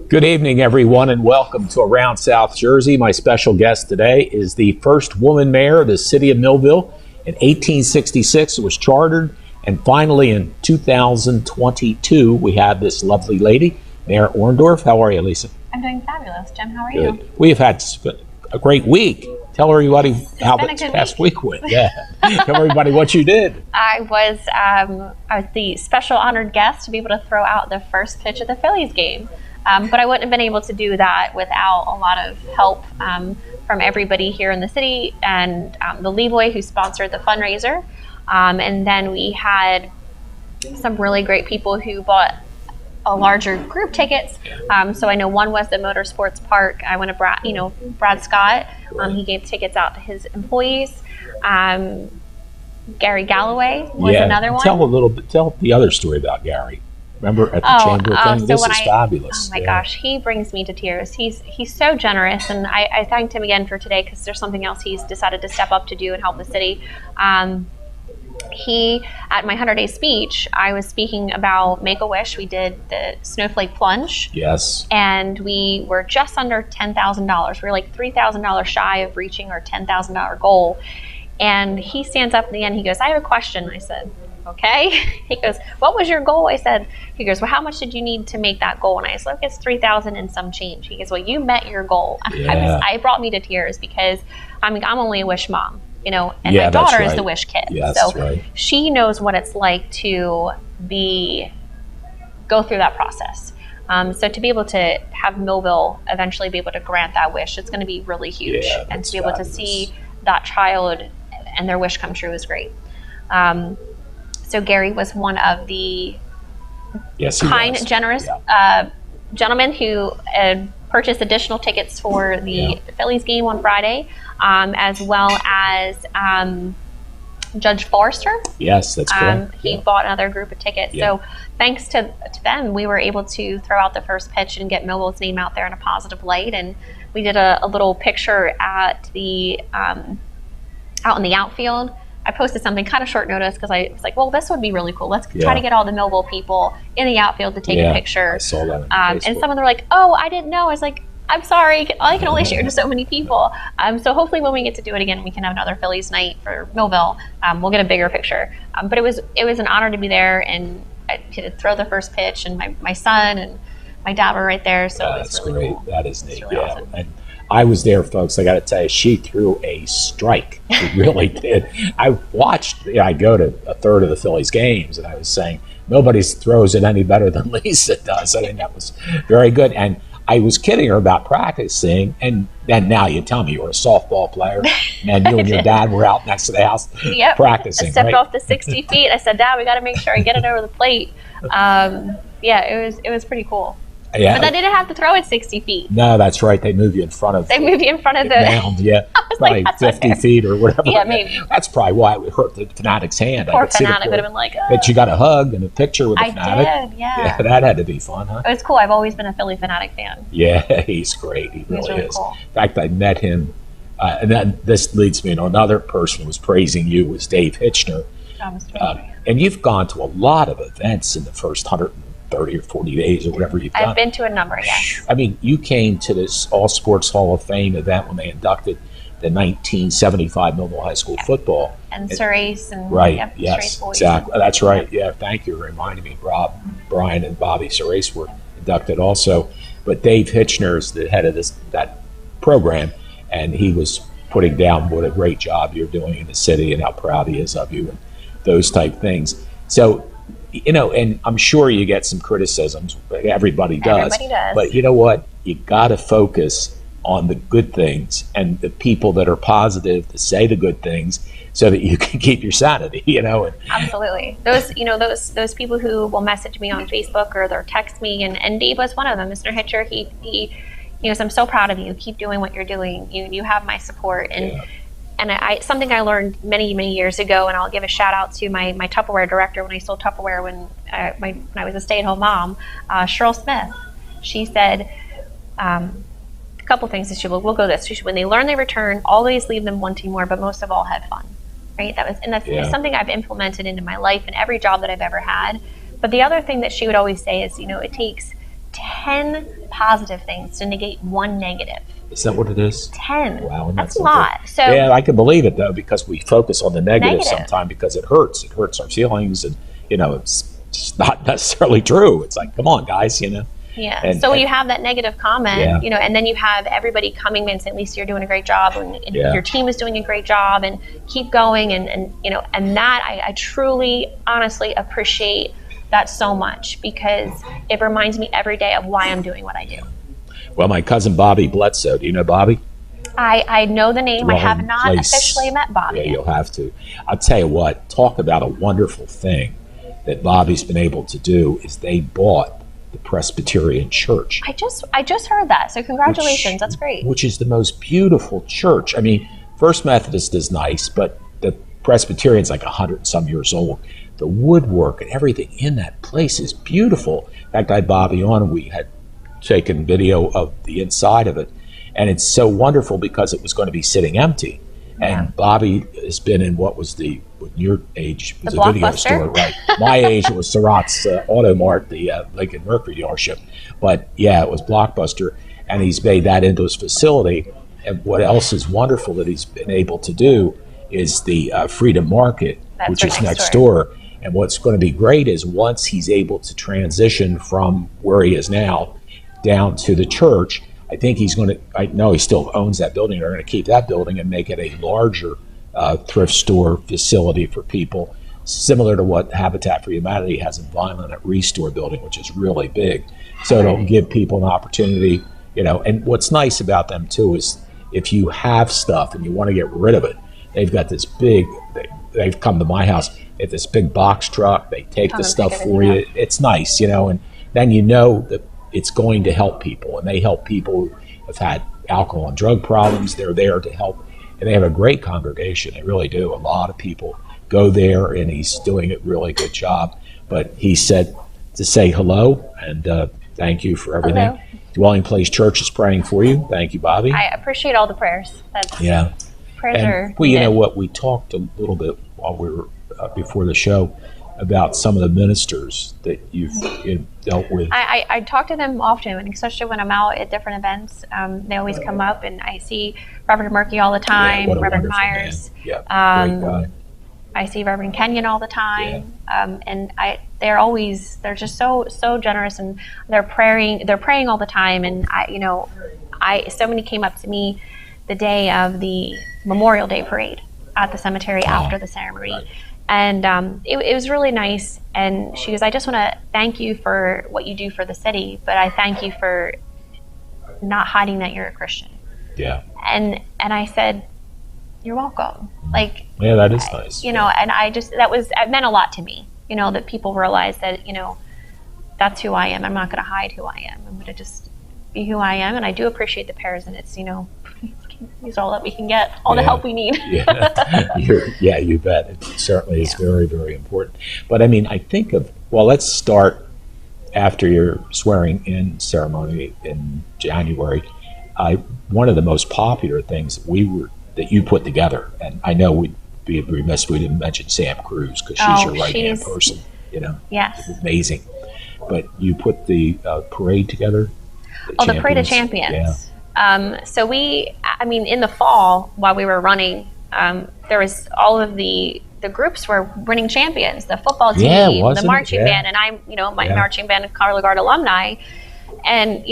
Good evening, everyone, and welcome to Around South Jersey. My special guest today is the first woman mayor of the city of Millville. In 1866, it was chartered, and finally in 2022, we have this lovely lady, Mayor Orndorf. How are you, Lisa? I'm doing fabulous. Jen, how are Good. you? We have had a great week. Tell everybody how this past week went. Yeah. Tell everybody what you did. I was the special honored guest to be able to throw out the first pitch of the Phillies game. But I wouldn't have been able to do that without a lot of help from everybody here in the city and the Levoy who sponsored the fundraiser. And then we had some really great people who bought a larger group tickets. So I know one was the Motorsports Park. I went to Brad Scott. He gave tickets out to his employees. Gary Galloway was another one. Tell the other story about Gary. Remember at the chamber thing? This is fabulous. Oh my gosh, he brings me to tears. He's so generous, and I thanked him again for today because there's something else he's decided to step up to do and help the city. He, at my 100-day speech, I was speaking about Make-A-Wish. We did the snowflake plunge. Yes. And we were just under $10,000. We were like $3,000 shy of reaching our $10,000 goal. And he stands up at the end. He goes, "I have a question." I said, "Okay." He goes, "What was your goal?" I said, he goes, "Well, how much did you need to make that goal?" And I said, "Look, it's 3,000 and some change." He goes, "Well, you met your goal." Yeah. It brought me to tears because I'm only a Wish mom, and my daughter is the Wish kid. Yes, so she knows what it's like to go through that process. So to be able to have Millville eventually be able to grant that wish, it's going to be really huge. Yeah, and to be able to see that child and their wish come true is great. So Gary was one of the kind, generous gentlemen who purchased additional tickets for the Phillies game on Friday, as well as Judge Forrester. Yes, that's correct. He bought another group of tickets. Yeah. So thanks to them, we were able to throw out the first pitch and get Millville's name out there in a positive light. And we did a little picture at the out in the outfield. I posted something kind of short notice because I was like, well, this would be really cool. Let's try to get all the Millville people in the outfield to take a picture. I saw that and some of them were like, "Oh, I didn't know." I was like, "I'm sorry. I can only share to so many people." So hopefully when we get to do it again, we can have another Phillies night for Millville. We'll get a bigger picture. But it was an honor to be there and to throw the first pitch. And my son and my dad were right there. So that's really great. Cool. That is neat. Really awesome. And I was there, folks. I got to tell you, she threw a strike. She really did. I watched. I go to a third of the Phillies games, and I was saying nobody throws it any better than Lisa does. I mean, that was very good. And I was kidding her about practicing, and then now you tell me you were a softball player, and you and your dad were out next to the house practicing. I stepped off the 60 feet. I said, "Dad, we got to make sure I get it over the plate." It was pretty cool. Yeah. But I didn't have to throw it 60 feet. No, that's right. They move you in front of. They move you in front of the mound. Yeah, probably 50 feet or whatever. Yeah, maybe. That's probably why it would hurt the Fanatic's hand. Poor Fanatic would have been like. Oh. But you got a hug and a picture with the Fanatic. I did. Yeah. That had to be fun, huh? It was cool. I've always been a Philly Fanatic fan. Yeah, he's great. He really is. Cool. In fact, I met him, and then this leads me to another person who was praising you was Dave Hitchner. And you've gone to a lot of events in the first 130 or 40 days or whatever you've done. I've been to a number, yes. I mean, you came to this All Sports Hall of Fame event when they inducted the 1975 Millville High School football. And Surace. And yes, exactly. That's right. Yeah, thank you for reminding me. Brian and Bobby Surace were inducted also. But Dave Hitchner is the head of that program, and he was putting down what a great job you're doing in the city and how proud he is of you and those type things. So, and I'm sure you get some criticisms. Everybody does. Everybody does. But you know what? You got to focus on the good things and the people that are positive to say the good things so that you can keep your sanity, Absolutely. Those people who will message me on Facebook or they'll text me, and Dave was one of them. Mr. Hitcher, he goes, "I'm so proud of you. Keep doing what you're doing. You have my support." And something I learned many, many years ago, and I'll give a shout out to my Tupperware director when I sold Tupperware when I was a stay-at-home mom, Cheryl Smith. She said a couple things that we'll go this. She said, when they learn they return, always leave them wanting more, but most of all have fun. Right? That's something I've implemented into my life and every job that I've ever had. But the other thing that she would always say is, it takes 10 positive things to negate one negative. Is that what it is? 10. Wow, that's a lot. So yeah, I can believe it though, because we focus on the negative sometimes because it hurts. It hurts our feelings, and it's just not necessarily true. It's like, come on, guys, Yeah. And so when you have that negative comment, and then you have everybody coming in saying, Lisa, you're doing a great job, and your team is doing a great job, and keep going, and that I truly, honestly appreciate that so much, because it reminds me every day of why I'm doing what I do. Well, my cousin Bobby Bledsoe, do you know Bobby? I know the name. I have not officially met Bobby. Yeah, you'll have to. I'll tell you what, talk about a wonderful thing that Bobby's been able to do is they bought the Presbyterian Church. I just heard that, so congratulations. That's great. Which is the most beautiful church. I mean, First Methodist is nice, but the Presbyterian's like 100 and some years old. The woodwork and everything in that place is beautiful. In fact, I had Bobby on, and we had taken video of the inside of it, and it's so wonderful because it was going to be sitting empty. And Bobby has been in what your age was a video store, right? My age, it was Surratt's Auto Mart, the Lincoln Mercury dealership. But yeah, it was Blockbuster, and he's made that into his facility. And what else is wonderful that he's been able to do is the Freedom Market, which is next door. And what's going to be great is once he's able to transition from where he is now down to the church, I think he's going to, I know he still owns that building. They're going to keep that building and make it a larger thrift store facility for people, similar to what Habitat for Humanity has in Vineland at Restore building, which is really big. So it'll give people an opportunity, and what's nice about them too is if you have stuff and you want to get rid of it, they've got this big, they've come to my house, they have this big box truck, they take the stuff for you. It's nice, and then that it's going to help people, and they help people who have had alcohol and drug problems. They're there to help, and they have a great congregation. They really do. A lot of people go there, and he's doing a really good job. But he said to say hello, and thank you for everything. Hello. Dwelling Place Church is praying for you. Thank you, Bobby. I appreciate all the prayers. Prayers are well, you know what? We talked a little bit while we were before the show about some of the ministers that you've dealt with. I talk to them often, and especially when I'm out at different events. They always come up, and I see Reverend Murky all the time, Reverend Myers. Man. Yeah, great guy. I see Reverend Kenyon all the time, and they're just so generous, and they're praying all the time. And so many came up to me the day of the Memorial Day parade at the cemetery after the ceremony. Right. And it was really nice. And she goes, I just want to thank you for what you do for the city, but I thank you for not hiding that you're a Christian. Yeah. And I said, you're welcome. Like, yeah, that is nice. And it meant a lot to me, that people realize that, that's who I am. I'm not going to hide who I am. I'm going to just be who I am. And I do appreciate the prayers, and it's, use all that we can get, all the help we need. You bet. It certainly is very, very important. But I mean, I think let's start after your swearing in ceremony in January. One of the most popular things that you put together, and I know we'd be remiss if we didn't mention Sam Cruz, because she's your right-hand person. Yes. It's amazing. But you put the parade together. The Parade of Champions. Yeah. So in the fall, while we were running, there was all of the groups were winning champions, the football team, the marching band, and I'm, my marching band, Carla Guard alumni. And,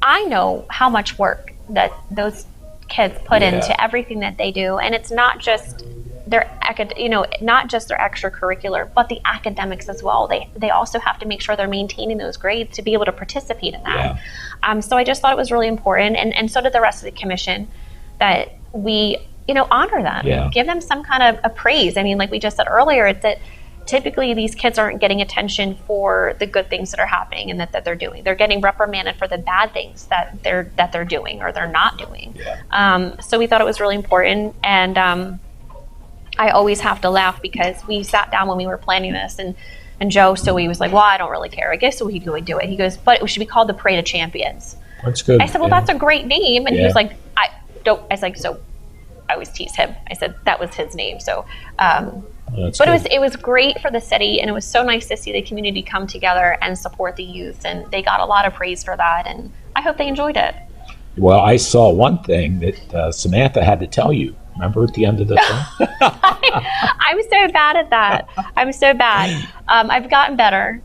I know how much work that those kids put into everything that they do. And it's not just not just their extracurricular, but the academics as well. They also have to make sure they're maintaining those grades to be able to participate in that. So I just thought it was really important, and so did the rest of the commission, that we, honor them, give them some kind of a praise. I mean, like we just said earlier, it's that typically these kids aren't getting attention for the good things that are happening and that they're doing. They're getting reprimanded for the bad things that they're doing or they're not doing. So we thought it was really important, and I always have to laugh because we sat down when we were planning this, and Joe, so he was like, well, I don't really care. I guess so he could do it. He goes, but it should be called the Parade of Champions. That's good. I said, well, that's a great name. And he was like, I was like, so I always tease him. I said, that was his name. So, That's But good. it was great for the city, and it was so nice to see the community come together and support the youth, and they got a lot of praise for that, and I hope they enjoyed it. Well, I saw one thing that Samantha had to tell you. Remember at the end of the thing? I'm so bad at that. I'm so bad. I've gotten better.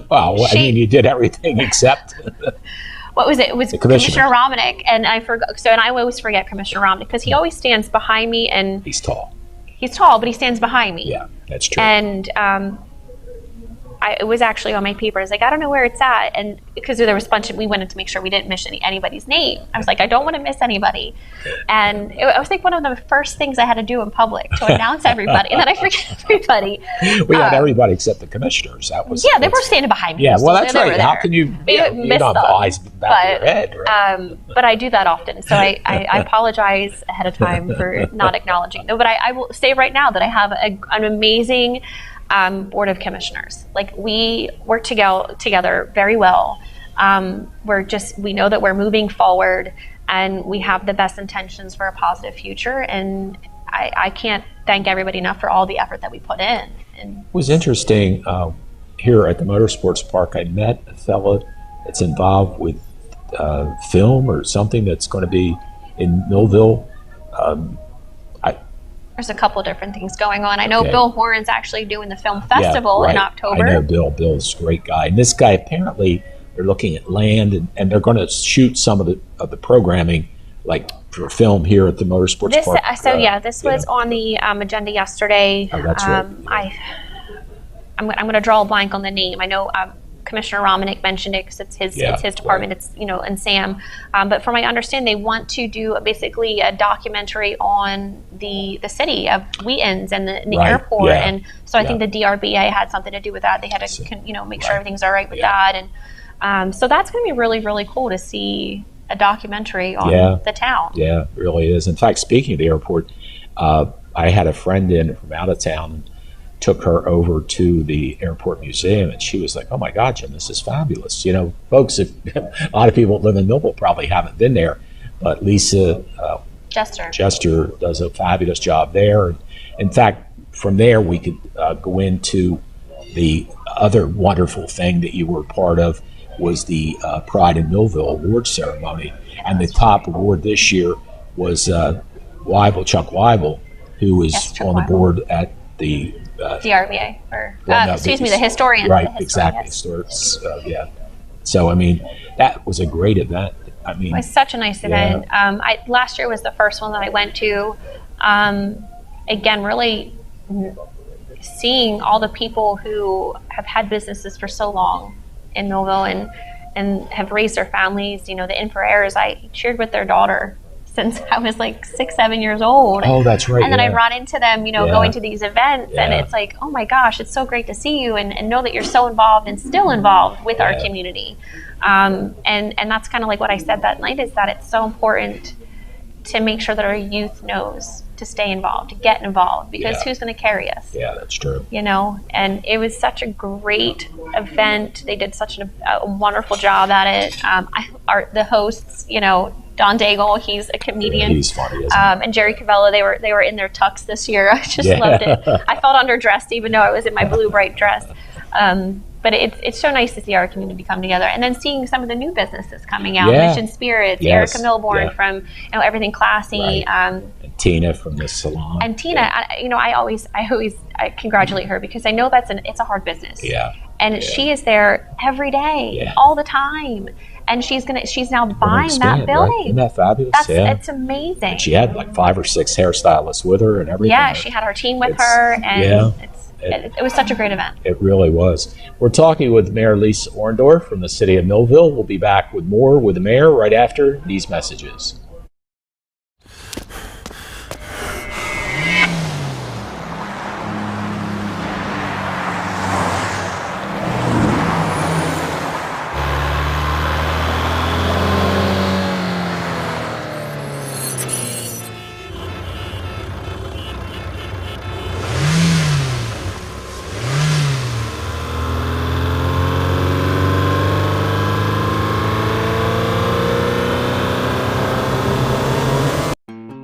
Well, I mean, you did everything except. What was it? It was The commissioner. Commissioner Romanek, and I forgot. So, and I always forget Commissioner Romanek because he always stands behind me, and He's tall. he's tall, but he stands behind me. Yeah, that's true. And it was actually on my paper. I was like, I don't know where it's at, and because there was a bunch of, we wanted to make sure we didn't miss anybody's name. I was like, I don't want to miss anybody, and it was like one of the first things I had to do in public to announce everybody, and then I forget everybody. We had everybody except the commissioners. That was Yeah, they were standing behind me. Yeah, So well, that's they were right. How there. can you? We Yeah, didn't you miss don't have them, eyes back of your head, right? But I do that often, so I apologize ahead of time for not acknowledging. No, but I will say right now that I have an amazing board of commissioners. Like, we work together very well. We know that we're moving forward, and we have the best intentions for a positive future. And I can't thank everybody enough for all the effort that we put in. And It was interesting here at the Motorsports Park. I met a fellow that's involved with film or something that's going to be in Millville. there's a couple different things going on. I know Okay. Bill Horan's actually doing the film festival right. in October. I know Bill. Bill's a great guy. And this guy, apparently, they're looking at land, and they're going to shoot some of the programming, like for film here at the Motorsports Park. This was on the agenda yesterday. Oh, that's right. I'm going to draw a blank on the name. I know Commissioner Romanek mentioned it because it's his department. Right. It's and Sam. But from my understanding, they want to do basically a documentary on the city of Wheatons and the Right, airport. yeah, And so I think yeah. the DRBA had something to do with that. They had to make sure Right. everything's all right with Yeah. that. And so that's going to be really, really cool to see a documentary on the town. Yeah, it really is. In fact, speaking of the airport, I had a friend in from out of town and took her over to the airport museum, and she was like, "Oh my God, Jim, this is fabulous." You know, folks, a lot of people that live in Millville probably haven't been there, but Lisa Jester does a fabulous job there. And in fact, from there, we could go into the other wonderful thing that you were part of was the Pride in Millville award ceremony. And the top award this year was Chuck Weibel, who was on the board at the DRBA, the historian. Right, the historian, exactly. yes. So, I mean, that was a great event. I mean, it was such a nice event. Last year was the first one that I went to. Again, really seeing all the people who have had businesses for so long in Millville and have raised their families. The Infraairs, I cheered with their daughter since I was like 6, 7 years old. Oh, that's right. And then I run into them, going to these events, and Yeah. it's like, oh my gosh, it's so great to see you and know that you're so involved and still involved with our community. And that's kind of like what I said that night, is that it's so important to make sure that our youth knows to stay involved, to get involved, because who's going to carry us? Yeah, that's true. And it was such a great event. They did such a wonderful job at it. The hosts, Don Daigle, he's a comedian. Yeah, he's funny, isn't he? And Jerry Cavella, they were in their tux this year. I just loved it. I felt underdressed even though I was in my blue bright dress. But it's so nice to see our community come together, and then seeing some of the new businesses coming out. Yeah. Mission Spirits, Yes. Erica Milborn from Everything Classy. Right. And Tina from the salon. And Tina, I always congratulate her, because I know it's a hard business. Yeah. And she is there every day, all the time. And she's now buying that building. Right? Isn't that fabulous? It's amazing. And she had like 5 or 6 hairstylists with her and everything. Yeah, she had her team with her, and it was such a great event. It really was. We're talking with Mayor Lisa Orndorf from the city of Millville. We'll be back with more with the mayor right after these messages.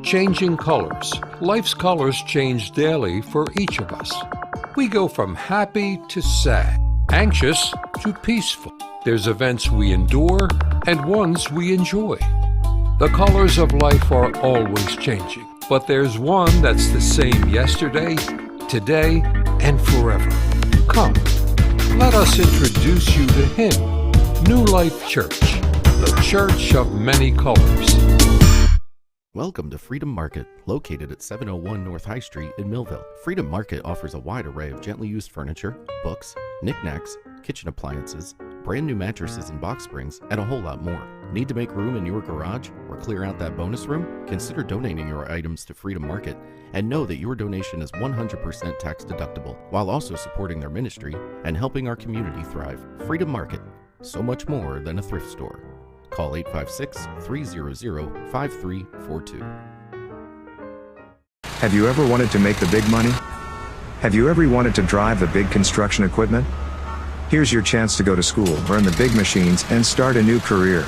Changing colors, Life's colors change daily for each of us. We go from happy to sad, anxious to peaceful. There's events we endure and ones we enjoy. The colors of life are always changing, but there's one that's the same yesterday, today, and forever. Come, let us introduce you to Him, New Life Church, the church of many colors. Welcome to Freedom Market, located at 701 North High Street in Millville. Freedom Market offers a wide array of gently used furniture, books, knickknacks, kitchen appliances, brand new mattresses and box springs, and a whole lot more. Need to make room in your garage or clear out that bonus room? Consider donating your items to Freedom Market and know that your donation is 100% tax deductible, while also supporting their ministry and helping our community thrive. Freedom Market, so much more than a thrift store. Call 856-300-5342. Have you ever wanted to make the big money? Have you ever wanted to drive the big construction equipment? Here's your chance to go to school, learn the big machines, and start a new career.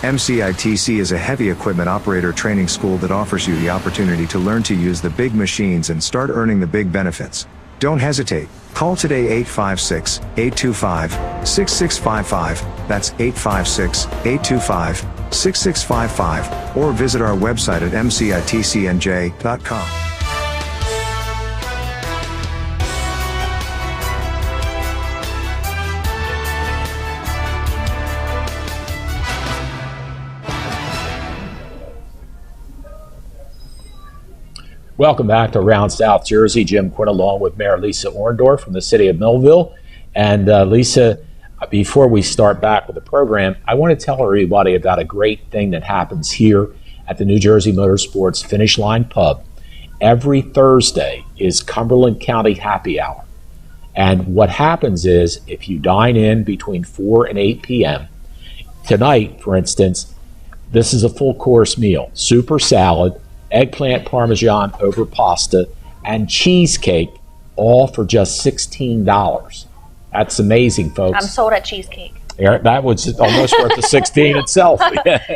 MCITC is a heavy equipment operator training school that offers you the opportunity to learn to use the big machines and start earning the big benefits. Don't hesitate. Call today 856-825-6655. That's 856-825-6655. Or visit our website at mcitcnj.com. Welcome back to Around South Jersey. Jim Quinn along with Mayor Lisa Orndorf from the city of Millville. And Lisa, before we start back with the program, I want to tell everybody about a great thing that happens here at the New Jersey Motorsports Finish Line Pub. Every Thursday is Cumberland County Happy Hour. And what happens is, if you dine in between 4 and 8 p.m., tonight, for instance, this is a full course meal. Super salad, eggplant parmesan over pasta, and cheesecake, all for just $16. That's amazing, folks. I'm sold at cheesecake. Yeah, that was almost worth the $16 itself.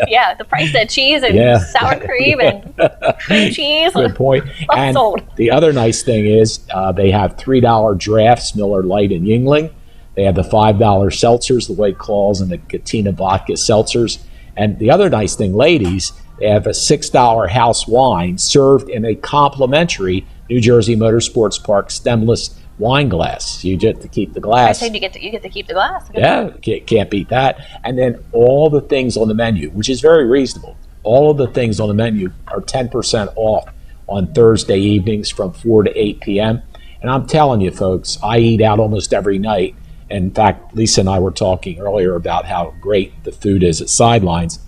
Yeah, the price of cheese and sour cream and cream cheese. Good point. I'm And sold. the other nice thing is they have $3 drafts, Miller Lite and Yingling. They have the $5 seltzers, the White Claws and the Katina Vodka seltzers. And the other nice thing, ladies, they have a $6 house wine served in a complimentary New Jersey Motorsports Park stemless wine glass. You get to keep the glass. I said you get to keep the glass. Yeah, can't beat that. And then all the things on the menu, which is very reasonable. All of the things on the menu are 10% off on Thursday evenings from 4 to 8 p.m. And I'm telling you, folks, I eat out almost every night. In fact, Lisa and I were talking earlier about how great the food is at Sidelines.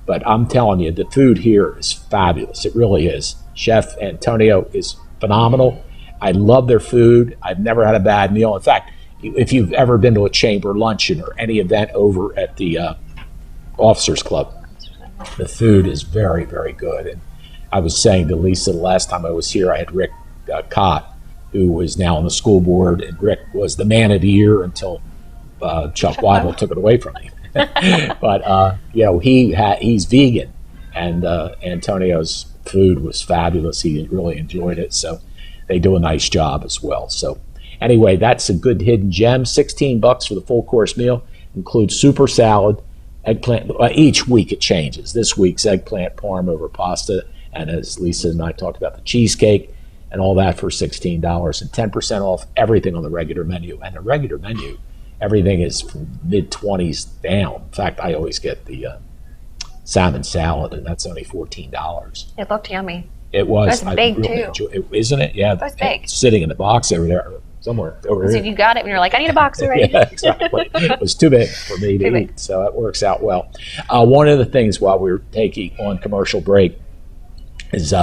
But I'm telling you, the food here is fabulous. It really is. Chef Antonio is phenomenal. I love their food. I've never had a bad meal. In fact, if you've ever been to a chamber luncheon or any event over at the Officers Club, the food is very, very good. And I was saying to Lisa the last time I was here, I had Rick Cott, who is now on the school board, and Rick was the man of the year until Chuck Weibel took it away from me. But he's vegan, and Antonio's food was fabulous. He really enjoyed it, so they do a nice job as well. So anyway, that's a good hidden gem. $16 for the full course meal, includes super salad, eggplant. Each week it changes. This week's eggplant parm over pasta, and as Lisa and I talked about, the cheesecake and all that for $16, and 10% off everything on the regular menu. And the regular menu, everything is from mid-20s down. In fact, I always get the salmon salad, and that's only $14. It looked yummy. It was. It was big, really too. Isn't it? Yeah. It was big. It's sitting in the box over there, somewhere over So here. you got it and you're like, I need a box already. Yeah, exactly. It was too big for me to eat, so it works out well. One of the things while we were taking on commercial break is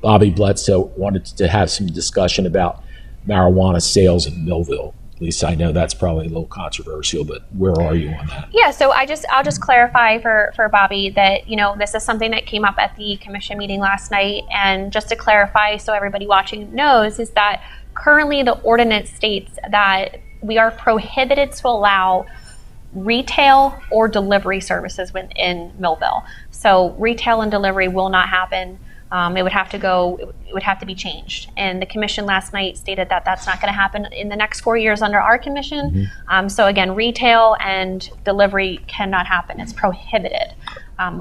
Bobby Bledsoe wanted to have some discussion about marijuana sales in Millville. Lisa, I know that's probably a little controversial, but where are you on that? Yeah, so I'll just clarify for Bobby that, this is something that came up at the commission meeting last night. And just to clarify, so everybody watching knows, is that currently the ordinance states that we are prohibited to allow retail or delivery services within Millville. So retail and delivery will not happen. it would have to go. It would have to be changed. And the commission last night stated that that's not going to happen in the next 4 years under our commission. So again, retail and delivery cannot happen. It's prohibited.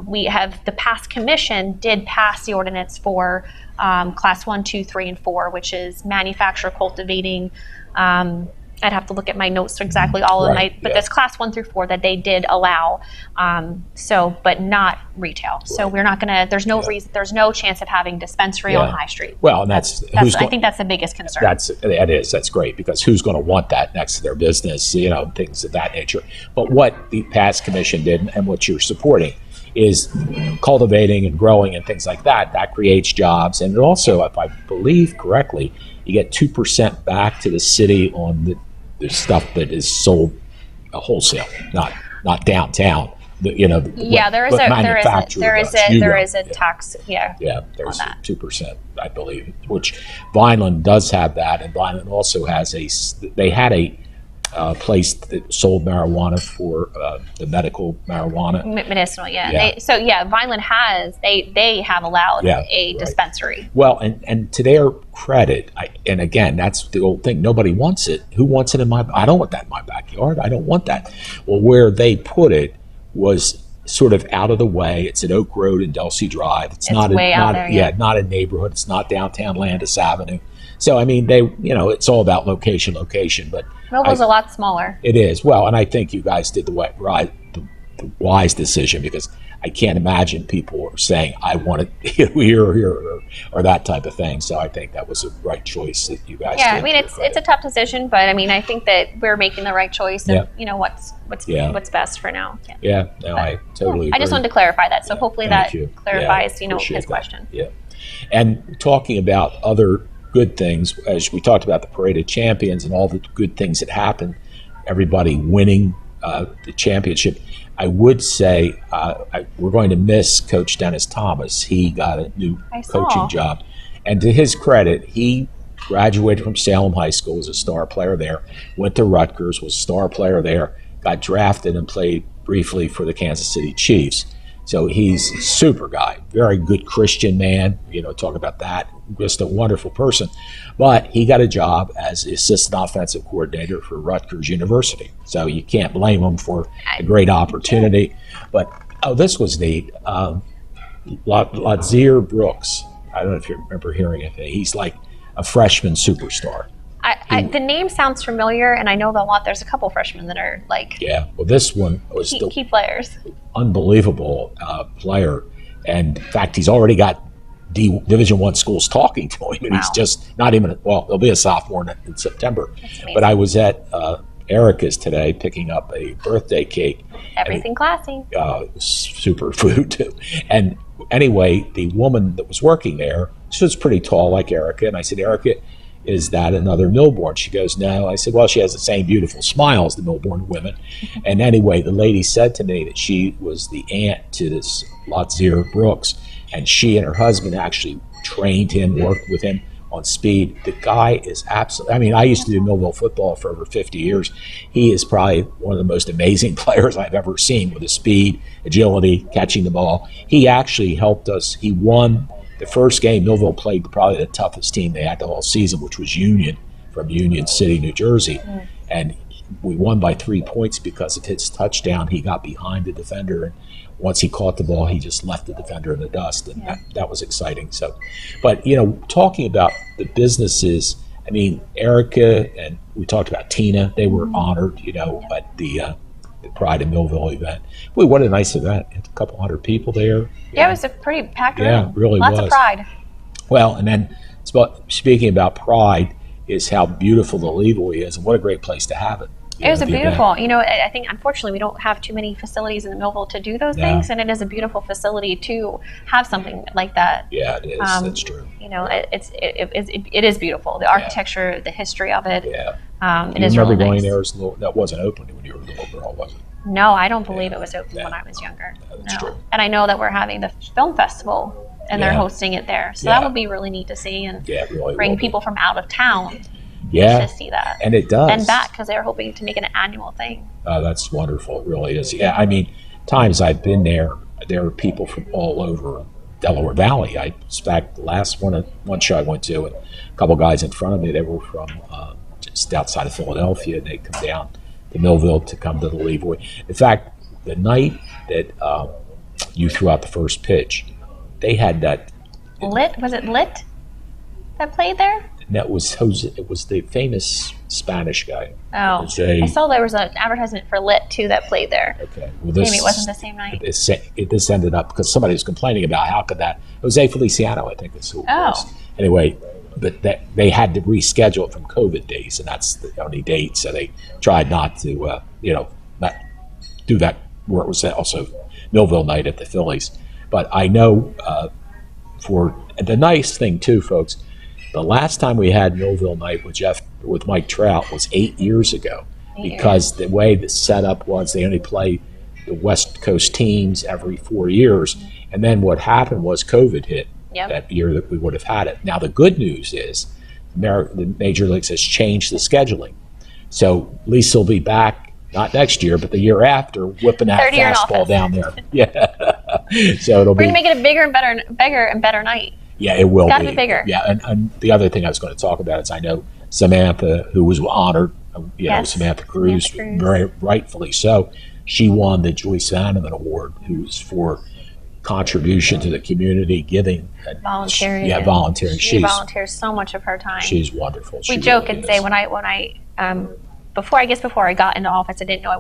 We have the past commission did pass the ordinance for class 1, 2, 3, and 4, which is manufacture, cultivating. I'd have to look at my notes for exactly all of my, but there's class 1 through 4 that they did allow. But not retail. So we're not gonna. There's no reason. There's no chance of having dispensary on High Street. Well, and that's I think that's the biggest concern. That's great, because who's going to want that next to their business? Things of that nature. But what the past commission did, and what you're supporting, is cultivating and growing and things like that. That creates jobs, and also, if I believe correctly, you get 2% back to the city on the stuff that is sold wholesale, not downtown. There is a tax. Yeah, there's 2%, I believe, which Vineland does have that, and Vineland also has they had a place that sold marijuana for the medical marijuana. Medicinal, Vineland has, they have allowed a dispensary. Well, and to their credit, and again, that's the old thing, nobody wants it. Who wants it I don't want that in my backyard. I don't want that. Well, where they put it was sort of out of the way. It's at Oak Road and Delsea Drive. It's not not a neighborhood. It's not downtown Landis Avenue. So, I mean, it's all about location, but Millville's a lot smaller. It is. Well, and I think you guys did the wise decision, because I can't imagine people are saying, I want it here, or that type of thing. So I think that was the right choice that you guys did. I mean, it's a tough decision, but I mean, I think that we're making the right choice, and what's best for now. I totally agree. I just wanted to clarify that. So hopefully that clarifies, his question. Yeah. And talking about other good things, as we talked about the Parade of Champions and all the good things that happened, everybody winning the championship, I would say we're going to miss Coach Dennis Thomas. He got a new coaching job. And to his credit, he graduated from Salem High School, was a star player there, went to Rutgers, was a star player there, got drafted and played briefly for the Kansas City Chiefs. So he's a super guy, very good Christian man, talk about that, just a wonderful person. But he got a job as the assistant offensive coordinator for Rutgers University. So you can't blame him for a great opportunity. But, this was neat. Ladzier Brooks, I don't know if you remember hearing of him. He's like a freshman superstar. The name sounds familiar, and I know that there's a couple freshmen that are like this one was key players. Unbelievable player, and in fact, he's already got Division I schools talking to him, and he's just not even. He'll be a sophomore in September. But I was at Erica's today picking up a birthday cake. Everything classy. Super food too. And anyway, the woman that was working there, she was pretty tall like Erica, and I said, Erica, is that another Millborn? She goes, no. I said, well, she has the same beautiful smile as the Millborn women. And anyway, the lady said to me that she was the aunt to this Ladzier Brooks, and she and her husband actually trained him, worked with him on speed. The guy is absolutely, I mean, I used to do Millville football for over 50 years. He is probably one of the most amazing players I've ever seen, with his speed, agility, catching the ball. He actually helped us. He won the first game. Millville played probably the toughest team they had the whole season, which was Union, from Union City, New Jersey. And we won by 3 points because of his touchdown. He got behind the defender, and once he caught the ball, he just left the defender in the dust, and that was exciting. So, but talking about the businesses, I mean, Erica, and we talked about Tina, they were honored, at the Pride in Millville event. Boy, what a nice event. A couple hundred people there. Yeah, it was a pretty packed room. Yeah, it really Lots was. Lots of pride. Well, and then speaking about pride is how beautiful the Levoy is, and what a great place to have it. It was a beautiful, I think unfortunately we don't have too many facilities in Millville to do those things, and it is a beautiful facility to have something like that. Yeah, it is. That's true. It is beautiful. The architecture, the history of it. Yeah. It is really going nice. there? That wasn't open when you were a little girl, was it? No, I don't believe it was open when I was younger. That's true. And I know that we're having the film festival, and they're hosting it there, so that would be really neat to see, and really bring people from out of town. Yeah, to see that. And it does. And back, because they're hoping to make it an annual thing. That's wonderful. It really is. Yeah, I mean, times I've been there are people from all over Delaware Valley. In fact, the last one show I went to, and a couple guys in front of me, they were from just outside of Philadelphia, and they come down to Millville to come to the Levoy. In fact, the night that you threw out the first pitch, they had that. Was it Lit that played there? That was Jose. It was the famous Spanish guy. Oh, I saw there was an advertisement for Lit too that played there. Okay, well, maybe it wasn't the same night. This ended up because somebody was complaining about how could that Jose Feliciano, I think is who it was. Anyway, but they had to reschedule it from COVID days, and that's the only date. So they tried not to, not do that where it was also Millville night at the Phillies. But I know for the nice thing too, folks. The last time we had Millville night with Mike Trout was 8 years ago, because the way the setup was, they only play the West Coast teams every 4 years, and then what happened was COVID hit that year that we would have had it. Now the good news is the Major Leagues has changed the scheduling, so at least they'll be back not next year, but the year after, whipping that fastball down there. Yeah, so we're gonna make it a bigger and better night. Yeah, it will be bigger. Yeah, and the other thing I was going to talk about is I know Samantha, who was honored, Samantha Cruz, very rightfully so. She won the Joyce Vanneman Award, who's for contribution to the community, giving. Volunteering. Volunteering. She volunteers so much of her time. She's wonderful. We joke and say when I before I got into office, I didn't know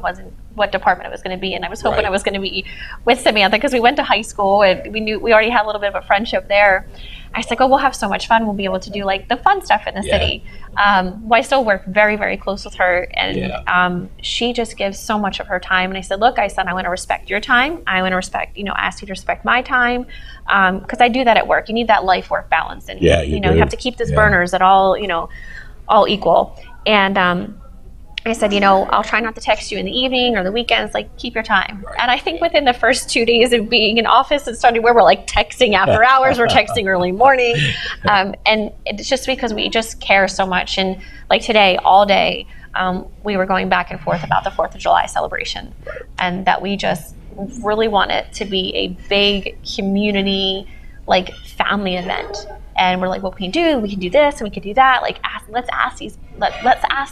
what department it was going to be, and I was hoping I was going to be with Samantha because we went to high school and we already had a little bit of a friendship there. I said, we'll have so much fun. We'll be able to do like the fun stuff in the city. Well, I still work very, very close with her, and she just gives so much of her time. And I said, look, I want to respect your time. I want to respect, ask you to respect my time, because I do that at work. You need that life-work balance, and you have to keep those burners at all equal. And I said, I'll try not to text you in the evening or the weekends, like keep your time. Right. And I think within the first 2 days of being in office, it started where we're like texting after hours, we're texting early morning. And it's just because we just care so much. And like today, all day, we were going back and forth about the 4th of July celebration, and that we just really want it to be a big community, like family event. And we're like, what can we do? We can do this and we can do that. Like, let's ask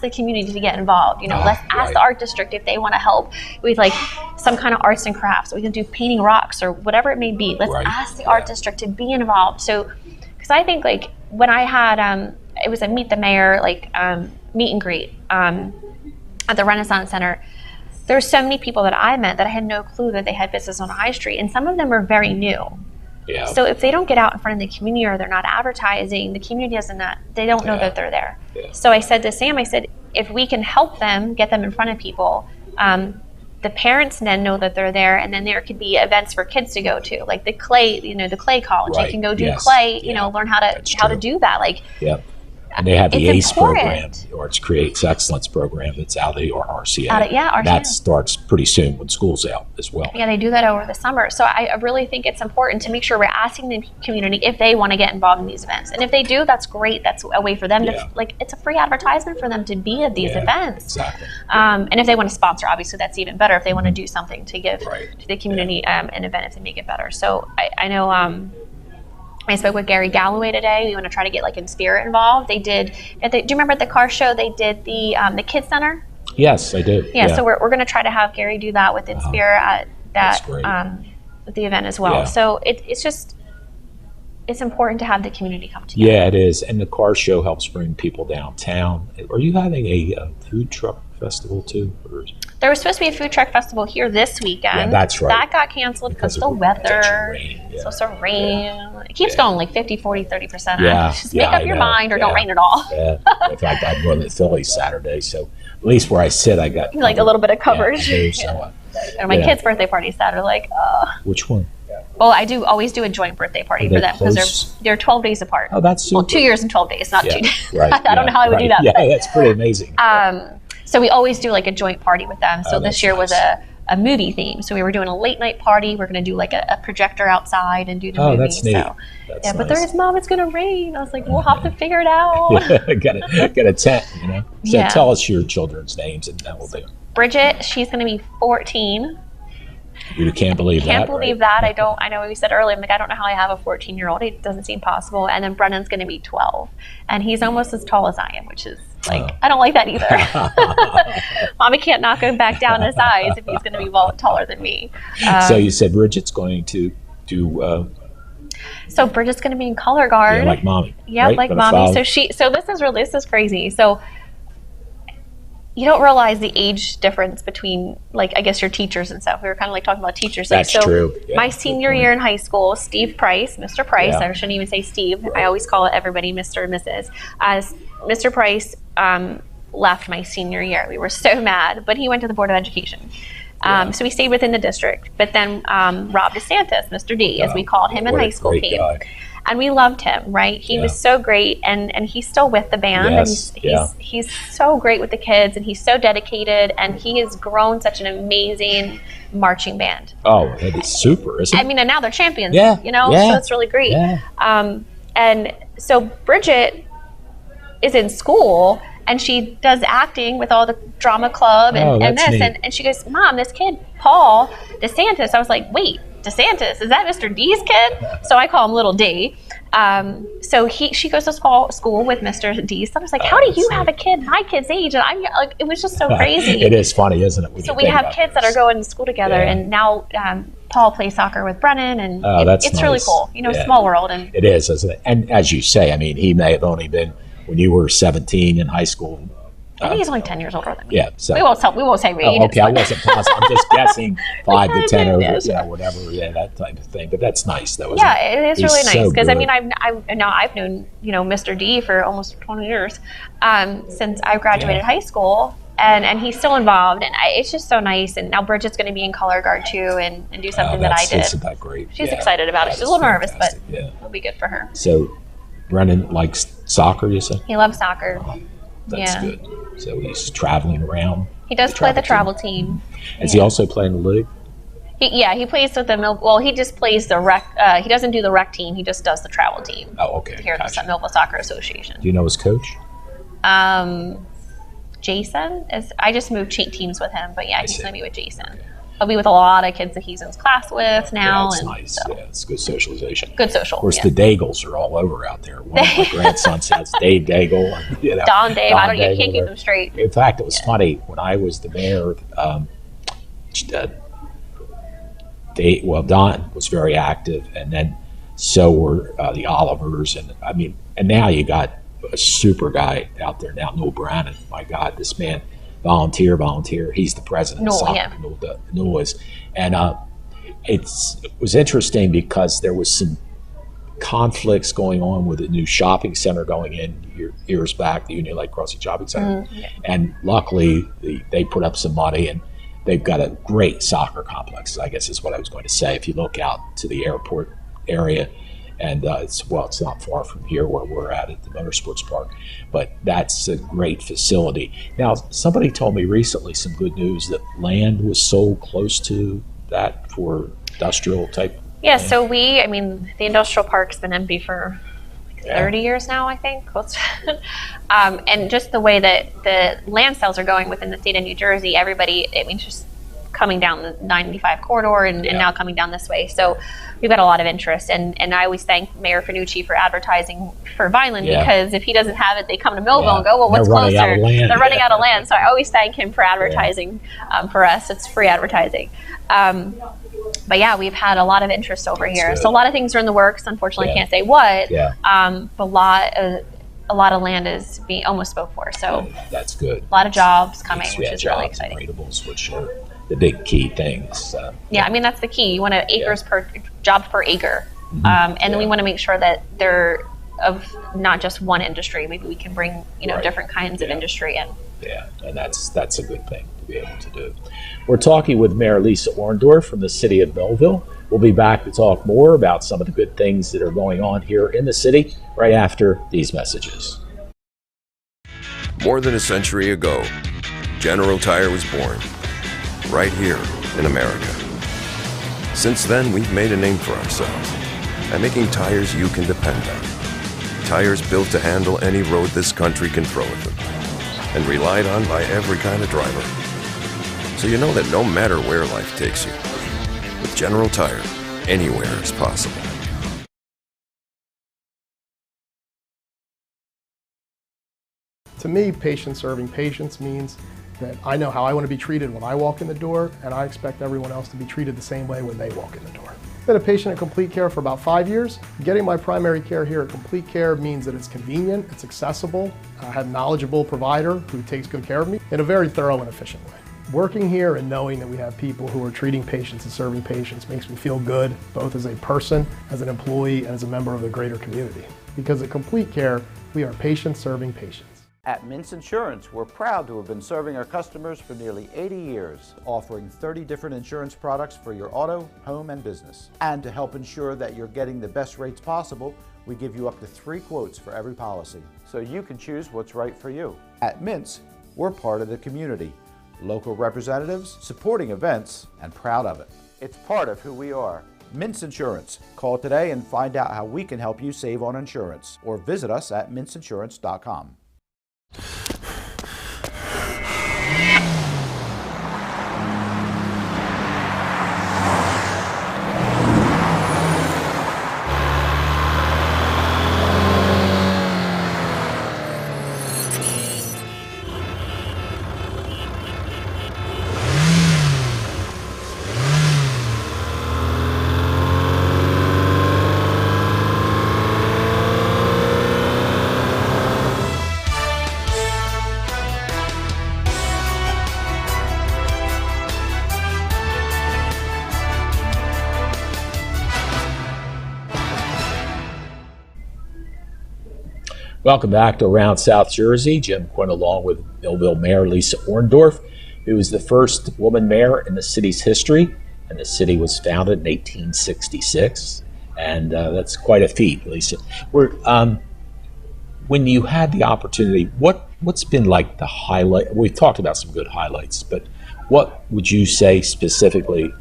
the community to get involved. Let's ask the art district if they want to help with like some kind of arts and crafts. We can do painting rocks or whatever it may be. Let's ask the art district to be involved. So, because I think like when I had it was a Meet the Mayor meet and greet at the Renaissance Center. There's so many people that I met that I had no clue that they had business on High Street, and some of them are very new. Yeah. So if they don't get out in front of the community or they're not advertising, the community they don't know that they're there. Yeah. So I said to Sam, if we can help them, get them in front of people, the parents then know that they're there, and then there could be events for kids to go to, like the clay college. They can go do clay, learn how to do that. And they have the ACE program, the Arts Creates Excellence program, that's out of the RCA. That starts pretty soon when school's out as well. Yeah, they do that over the summer. So I really think it's important to make sure we're asking the community if they want to get involved in these events. And if they do, that's great. That's a way for them to, it's a free advertisement for them to be at these events. Exactly. And if they want to sponsor, obviously that's even better. If they want to do something to give to the community an event, if they make it better. So I know... I spoke with Gary Galloway today. We want to try to get like Inspira involved. They did. Do you remember at the car show they did the Kids Center? Yes, I do. Yeah. So we're going to try to have Gary do that with Inspira at at the event as well. Yeah. So it's important to have the community come together. Yeah, it is, and the car show helps bring people downtown. Are you having a food truck festival too? There was supposed to be a food truck festival here this weekend. Yeah, that's right. That got canceled because of the weather. It's supposed to rain. It keeps going like 50, 40, 30%. Just make up your mind or don't rain at all. In fact, I'm going to the Phillies Saturday, so at least where I sit, I got like a little bit of coverage. And my kid's birthday party Saturday, like, Which one? Well, I always do a joint birthday party for them because they're 12 days apart. Oh, that's super. Well, 2 years and 12 days, not 2 days. Right. I don't know how I would do that. Yeah, that's pretty amazing. So we always do like a joint party with them. So this year was a movie theme. So we were doing a late night party. We're going to do like a projector outside and do the movie. Oh, that's neat. So, but there is, Mom, it's going to rain. I was like, we'll have to figure it out. Get a tent, So tell us your children's names and then we'll do it. Bridget, she's going to be 14. You can't believe that. Can't believe right? that. I know we said earlier, I'm like, I don't know how I have a 14-year-old. It doesn't seem possible. And then Brennan's going to be 12. And he's almost as tall as I am, which is like, I don't like that either. Mommy can't knock him back down in size if he's going to be taller than me. So you said Bridget's going to do... So Bridget's going to be in color guard. Yeah, like mommy. Yeah, right? like Gonna mommy. follow. So this is crazy. So you don't realize the age difference between, like, I guess your teachers and stuff. We were kind of like talking about teachers. That's like, so true. Yeah, my senior year in high school, Steve Price, Mr. Price, Yeah. I shouldn't even say Steve. I always call it everybody Mr. and Mrs. Mr. Price left my senior year. We were so mad, but he went to the Board of Education. So he stayed within the district. But then Rob DeSantis, Mr. D, as we called him in What a high school, great came. guy. And we loved him, right? He was so great, and he's still with the band. Yes, and he's so great with the kids, and he's so dedicated, and he has grown such an amazing marching band. Oh, that is super, isn't it? I mean, and now they're champions, Yeah, you know? yeah, So it's really great. yeah. And so Bridget is in school, and she does acting with all the drama club and that's this. neat. And she goes, Mom, this kid, Paul DeSantis. I was like, wait, DeSantis, is that Mr. D's kid? So I call him Little D. So she goes to school with Mr. D. So I was like, how do you have a kid my kid's age? And I'm like, it was just so crazy. It is funny, isn't it? So we have kids that are going to school together, and now Paul plays soccer with Brennan, and it's really nice. cool. You know, Yeah. small world. And It is, isn't it? And as you say, I mean, he may have only been, when you were 17 in high school. I think he's only 10 years older than me. Yeah. So. We won't say Reed. Oh, okay, I wasn't positive. I'm just guessing 5 to 10 or Yeah. whatever, that type of thing. But that's nice, though. Isn't Yeah, it? it is He's really nice because so I mean good. I've known Mr. D for almost 20 years since I graduated high school, and he's still involved, and it's just so nice. And now Bridget's going to be in color guard too, and do something that I did. Isn't that great? She's Yeah. excited about it. That She's a is little nervous, but fantastic, yeah. it'll be good for her. So, Brennan likes soccer, you said? He loves soccer. That's Yeah. good. So he's traveling around. He does play the travel team. Is he also playing the league? He plays with the Well, he just plays the rec. He doesn't do the rec team. He just does the travel team. Oh, okay. Here at Gotcha. the Millville Soccer Association. Do you know his coach? Jason is. I just moved teams with him, but yeah, he's see. going to be with Jason. He'll be with a lot of kids that he's in class with now. That's and nice. so, Yeah, it's good socialization. good social. Of course, yeah. the Daigles are all over out there. One of my grandsons has Dave Daigle. And, Don Dave. I don't. You Daigle can't keep there. them straight. In fact, it was funny when I was the mayor. Don was very active, and then so were the Olivers, and I mean, and now you got a super guy out there now, Noel Brannon. My God, this man, volunteer. He's the president of Noel, soccer. yeah. Noel is, and it was interesting because there was some conflicts going on with a new shopping center going in years back, the Union Lake Crossing Shopping Center, and luckily they put up some money, and they've got a great soccer complex, I guess is what I was going to say. If you look out to the airport area, and it's not far from here where we're at the Motorsports Park, but that's a great facility. Now, somebody told me recently some good news that land was sold close to that for industrial type. Yeah. So the industrial park's been empty for like Yeah. 30 years now, I think. Close to- and just the way that the land sales are going within the state of New Jersey, everybody, just coming down the 95 corridor and now coming down this way. So we've got a lot of interest. And I always thank Mayor Finucci for advertising for Vineland because if he doesn't have it, they come to Millville and go, well, what's They're running closer? out of land. They're running out of land. So I always thank him for advertising for us. It's free advertising. But yeah, we've had a lot of interest over here. good. So a lot of things are in the works. Unfortunately, I can't say what. Yeah. But a lot of land is being almost spoke for. So That's good. a lot of jobs coming, We which had is really jobs and exciting. ratables, which are the big key things. Yeah, that's the key. You want jobs per acre, and then we want to make sure that they're of not just one industry. Maybe we can bring Right. different kinds of industry in. Yeah, and that's a good thing to be able to do. We're talking with Mayor Lisa Orndorf from the city of Millville. We'll be back to talk more about some of the good things that are going on here in the city right after these messages. More than a century ago, General Tire was born, right here in America. Since then, we've made a name for ourselves by making tires you can depend on. Tires built to handle any road this country can throw at them, and relied on by every kind of driver. So you know that no matter where life takes you, General Tire, anywhere is possible. To me, patients serving patients means that I know how I want to be treated when I walk in the door, and I expect everyone else to be treated the same way when they walk in the door. I've been a patient at Complete Care for about 5 years. Getting my primary care here at Complete Care means that it's convenient, it's accessible, I have a knowledgeable provider who takes good care of me in a very thorough and efficient way. Working here and knowing that we have people who are treating patients and serving patients makes me feel good, both as a person, as an employee, and as a member of the greater community. Because at Complete Care, we are patients serving patients. At Mintz Insurance, we're proud to have been serving our customers for nearly 80 years, offering 30 different insurance products for your auto, home, and business. And to help ensure that you're getting the best rates possible, we give you up to 3 quotes for every policy, so you can choose what's right for you. At Mintz, we're part of the community, local representatives, supporting events, and proud of it. It's part of who we are. Mintz Insurance. Call today and find out how we can help you save on insurance, or visit us at mintzinsurance.com. Welcome back to Around South Jersey. Jim Quinn along with Millville Mayor Lisa Orndorf, who is the first woman mayor in the city's history, and the city was founded in 1866, and that's quite a feat, Lisa. When you had the opportunity, what's been like the highlight? We've talked about some good highlights, but what would you say specifically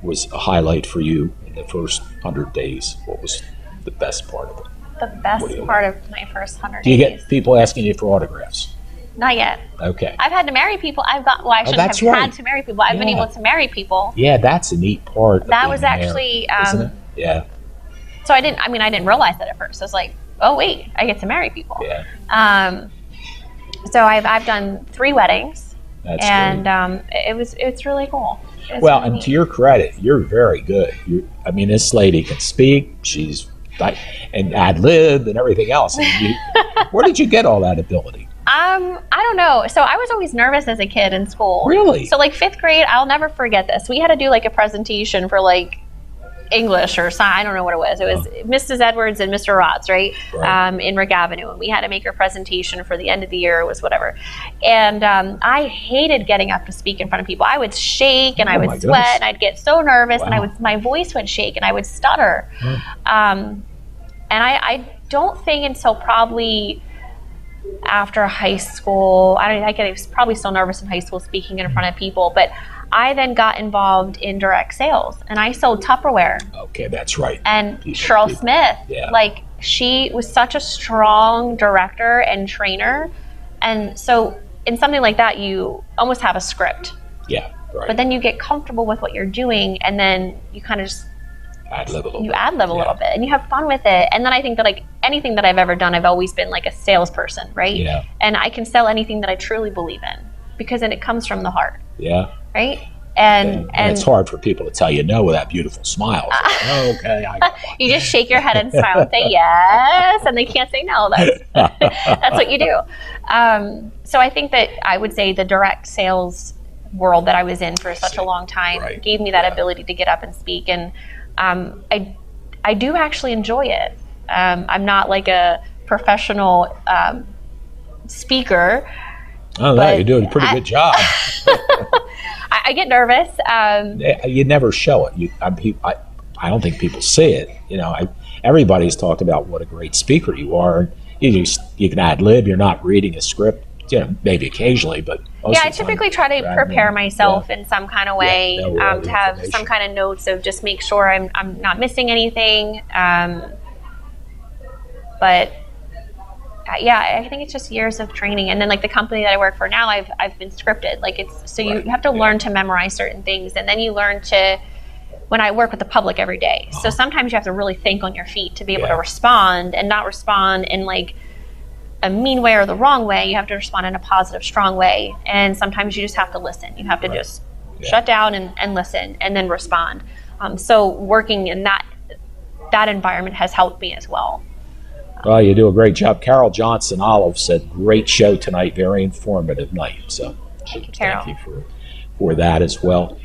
was a highlight for you in the first 100 days? What was the best part of it? The best part of my first 100 days. Do you get people asking you for autographs? Not yet. Okay. I've had to marry people. I shouldn't have had to marry people. I've been able to marry people. Yeah, that's a neat part. That was actually, isn't it? Yeah. So I didn't realize that at first. I was like, oh wait, I get to marry people. Yeah. So I've done 3 weddings. That's and it's really cool. Well, really neat. To your credit, you're very good. This lady can speak. She's and ad lib and everything else. And where did you get all that ability? I don't know. So I was always nervous as a kid in school. Really? So like 5th grade, I'll never forget this. We had to do like a presentation for like English or science. I don't know what it was. It was Mrs. Edwards and Mr. Rotz, right? In Rick Avenue. And we had to make a presentation for the end of the year. It was whatever. And I hated getting up to speak in front of people. I would shake and I would sweat and I'd get so nervous and my voice would shake and I would stutter. And I don't think until probably after high school, I was probably still nervous in high school speaking in front of people, but I then got involved in direct sales and I sold Tupperware. Okay, that's right. And Cheryl Smith, she was such a strong director and trainer. And so in something like that, you almost have a script. Yeah, right. But then you get comfortable with what you're doing and then you kind of just ad-lib a little bit and you have fun with it. And then I think that like anything that I've ever done, I've always been like a salesperson, right? Yeah. And I can sell anything that I truly believe in because then it comes from the heart. Yeah. Right? And it's hard for people to tell you no with that beautiful smile. Okay. You just shake your head and smile and say yes, and they can't say no. That's what you do. So I think that I would say the direct sales world that I was in for such a long time gave me that ability to get up and speak. And I do actually enjoy it. I'm not like a professional speaker. Oh, no, you're doing a pretty good job. I get nervous. You never show it. I don't think people see it. Everybody's talked about what a great speaker you are. You can ad lib. You're not reading a script. Maybe occasionally, but I typically try to prepare myself in some kind of way, to have some kind of notes of just make sure I'm not missing anything. But I think it's just years of training, and then like the company that I work for now, I've been scripted. Like you have to learn to memorize certain things, and then you learn to when I work with the public every day. So sometimes you have to really think on your feet to be able to respond, and not respond in like a mean way or the wrong way. You have to respond in a positive, strong way. And sometimes you just have to listen. You have to just shut down and listen, and then respond. So working in that environment has helped me as well. Well, you do a great job. Carol Johnson Olive said, great show tonight, very informative night. So thank you for that as well.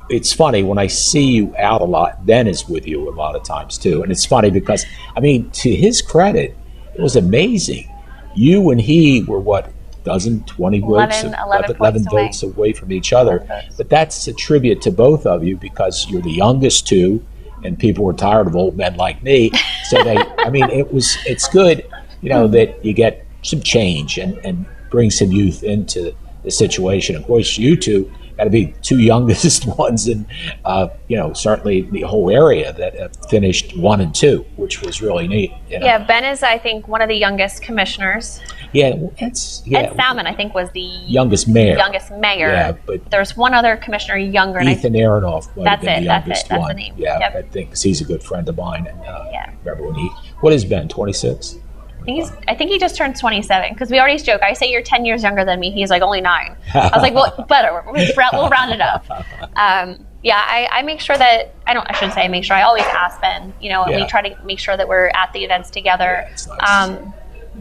It's funny, when I see you out a lot, Ben is with you a lot of times too. And it's funny because, I mean, to his credit, it was amazing. You and he were, what, 20 votes? 11 votes away from each other. But that's a tribute to both of you, because you're the youngest two, and people were tired of old men like me. So I mean, it's good, you know, that you get some change and bring some youth into the situation. Of course, you two got to be two youngest ones in, you know, certainly the whole area that finished 1 and 2, which was really neat. You know? Yeah, Ben is, I think, one of the youngest commissioners. Yeah, Ed Salmon, I think, was the youngest mayor. Yeah, but there's one other commissioner younger. Ethan Aronoff might have been the youngest one. That's the name. Yeah, yep. I think, because he's a good friend of mine. And remember when what has Ben, 26? I think he just turned 27, because we always joke. I say you're 10 years younger than me. He's like only 9. I was like, well, better. We'll round it up. I make sure that I shouldn't say I make sure. I always ask Ben. You know, and we try to make sure that we're at the events together. Yeah, it's nice.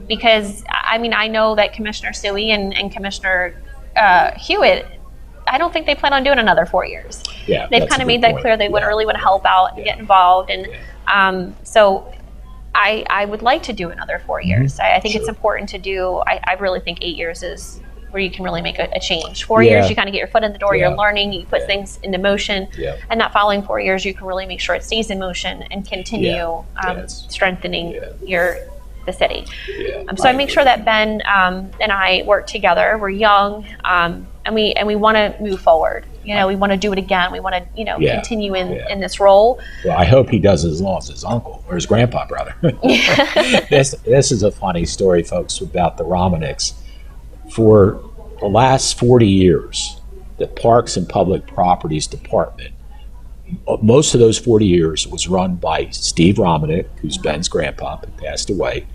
Because I mean, I know that Commissioner Suey and Commissioner Hewitt, I don't think they plan on doing another 4 years. Yeah, they've kind of made that clear. They would really want to help out and get involved, and so. I would like to do another 4 years. I think it's important to do. I really think 8 years is where you can really make a change. 4 years, you kind of get your foot in the door, you're learning, you put things into motion, and that following 4 years, you can really make sure it stays in motion and continue strengthening the city. So I make sure that Ben and I work together. We're young, and we want to move forward. You know, we want to do it again. We want to, continue in this role. Well, I hope he does as long as his uncle or his grandpa, brother. This is a funny story, folks, about the Romanicks. For the last 40 years, the Parks and Public Properties Department, most of those 40 years was run by Steve Romanick, who's Ben's grandpa, who passed away.